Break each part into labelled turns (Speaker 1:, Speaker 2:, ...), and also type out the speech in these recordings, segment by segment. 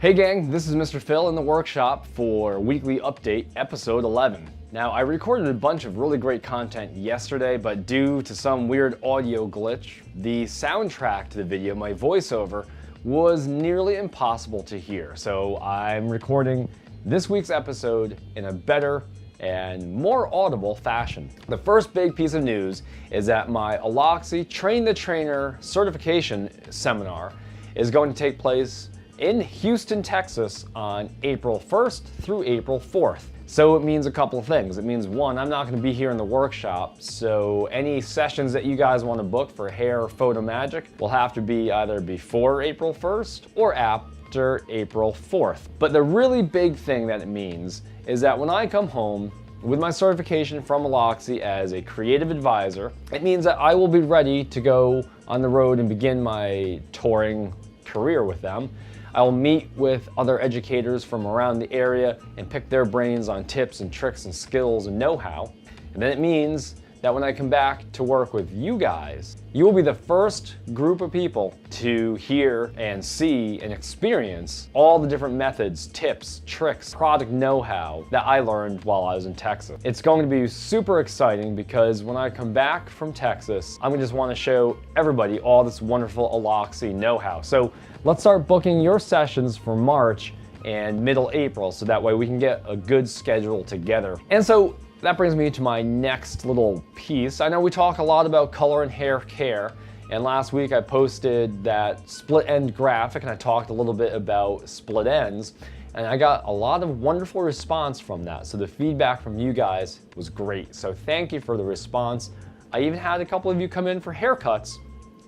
Speaker 1: Hey gang, this is Mr. Phil in the workshop for Weekly Update, episode 11. Now, I recorded a bunch of really great content yesterday, but due to some weird audio glitch, the soundtrack to the video, my voiceover, was nearly impossible to hear. So I'm recording this week's episode in a better and more audible fashion. The first big piece of news is that my Aloxxi Train the Trainer certification seminar is going to take place in Houston, Texas on April 1st through April 4th. So it means a couple of things. It means one, I'm not going to be here in the workshop, so any sessions that you guys want to book for hair or photo magic will have to be either before April 1st or after April 4th. But the really big thing that it means is that when I come home with my certification from Aloxxi as a creative advisor, it means that I will be ready to go on the road and begin my touring career with them. I will meet with other educators from around the area and pick their brains on tips and tricks and skills and know-how. And then it means that when I come back to work with you guys, you will be the first group of people to hear and see and experience all the different methods, tips, tricks, product know-how that I learned while I was in Texas. It's going to be super exciting because when I come back from Texas, I'm gonna just want to show everybody all this wonderful Aloxxi know-how. So let's start booking your sessions for March and middle April so that way we can get a good schedule together. And so that brings me to my next little piece. I know we talk a lot about color and hair care, and last week I posted that split end graphic and I talked a little bit about split ends, and I got a lot of wonderful response from that. So the feedback from you guys was great. So thank you for the response. I even had a couple of you come in for haircuts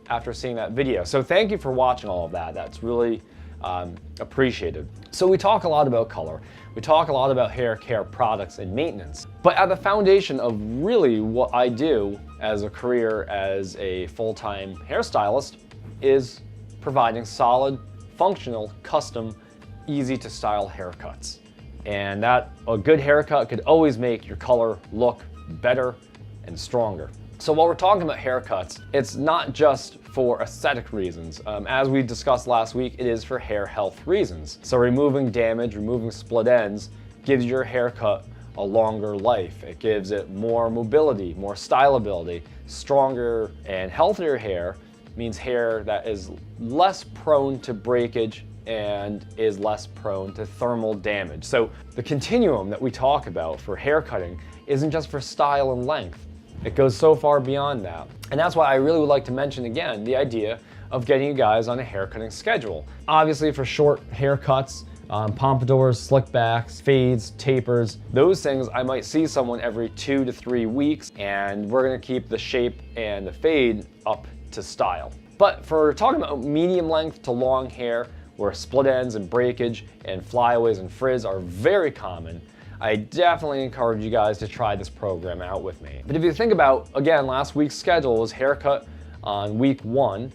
Speaker 1: after seeing that video. So thank you for watching all of that. That's really appreciated. So we talk a lot about color. We talk a lot about hair care products and maintenance. But at the foundation of really what I do as a career as a full-time hairstylist is providing solid, functional, custom, easy to style haircuts. And that a good haircut could always make your color look better and stronger. So while we're talking about haircuts, it's not just for aesthetic reasons. As we discussed last week, it is for hair health reasons. So removing damage, removing split ends gives your haircut a longer life. It gives it more mobility, more styleability. Stronger and healthier hair means hair that is less prone to breakage and is less prone to thermal damage. So the continuum that we talk about for hair cutting isn't just for style and length. It goes so far beyond that. And that's why I really would like to mention again the idea of getting you guys on a haircutting schedule. Obviously for short haircuts, pompadours, slickbacks, fades, tapers, those things I might see someone every 2 to 3 weeks, and we're gonna keep the shape and the fade up to style. But for talking about medium length to long hair, where split ends and breakage and flyaways and frizz are very common, I definitely encourage you guys to try this program out with me. But if you think about, again, last week's schedule was haircut on week 1,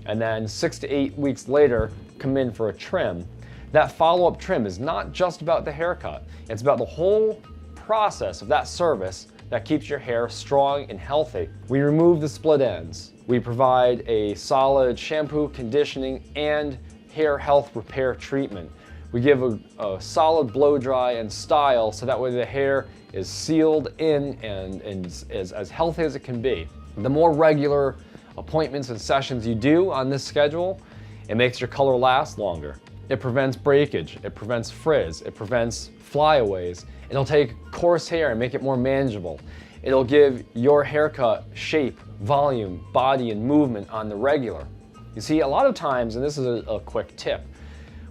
Speaker 1: and then 6 to 8 weeks later, come in for a trim. That follow-up trim is not just about the haircut. It's about the whole process of that service that keeps your hair strong and healthy. We remove the split ends. We provide a solid shampoo, conditioning, and hair health repair treatment. We give a solid blow dry and style so that way the hair is sealed in and is as healthy as it can be. The more regular appointments and sessions you do on this schedule, it makes your color last longer. It prevents breakage, it prevents frizz, it prevents flyaways. It'll take coarse hair and make it more manageable. It'll give your haircut shape, volume, body, and movement on the regular. You see, a lot of times, and this is a quick tip,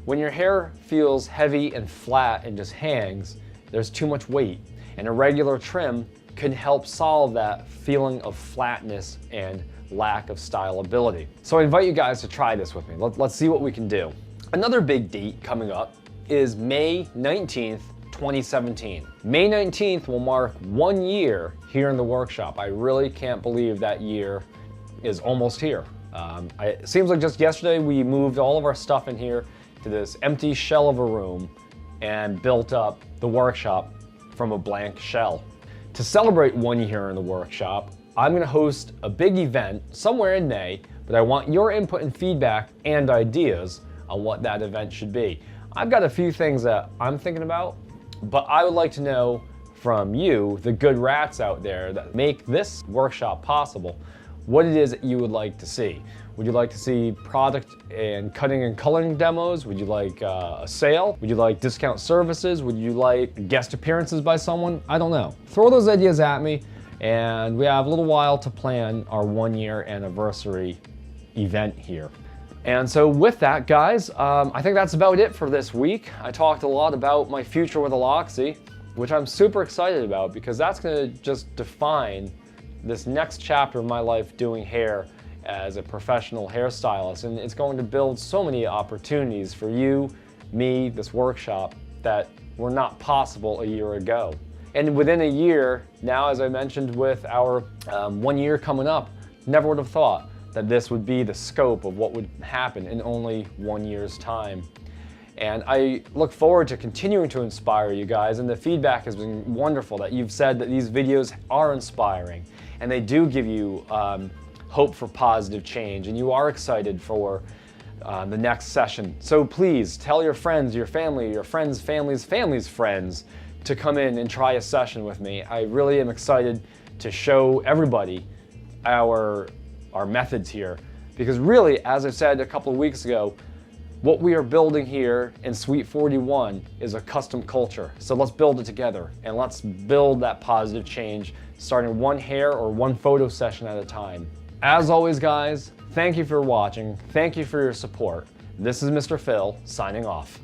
Speaker 1: when your hair feels heavy and flat and just hangs, there's too much weight. And a regular trim can help solve that feeling of flatness and lack of stylability. So I invite you guys to try this with me. Let's see what we can do. Another big date coming up is May 19th, 2017. May 19th will mark 1 year here in the workshop. I really can't believe that year is almost here. It seems like just yesterday we moved all of our stuff in here to this empty shell of a room and built up the workshop from a blank shell. To celebrate 1 year in the workshop, I'm gonna host a big event somewhere in May, but I want your input and feedback and ideas on what that event should be. I've got a few things that I'm thinking about, but I would like to know from you, the good rats out there that make this workshop possible, what it is that you would like to see. Would you like to see product and cutting and coloring demos? Would you like a sale? Would you like discount services? Would you like guest appearances by someone? I don't know. Throw those ideas at me, and we have a little while to plan our 1-year anniversary event here. And so with that, guys, I think that's about it for this week. I talked a lot about my future with Aloxxi, which I'm super excited about because that's gonna just define this next chapter of my life doing hair as a professional hairstylist, and it's going to build so many opportunities for you, me, this workshop that were not possible a year ago. And within a year, now as I mentioned with our 1 year coming up, never would have thought that this would be the scope of what would happen in only 1 year's time. And I look forward to continuing to inspire you guys, and the feedback has been wonderful that you've said that these videos are inspiring and they do give you hope for positive change, and you are excited for the next session. So please tell your friends, your family, your friends' families' families' friends to come in and try a session with me. I really am excited to show everybody our methods here, because really, as I said a couple of weeks ago, what we are building here in Suite 41 is a custom culture. So let's build it together, and let's build that positive change, starting one hair or one photo session at a time. As always, guys, thank you for watching. Thank you for your support. This is Mr. Phil signing off.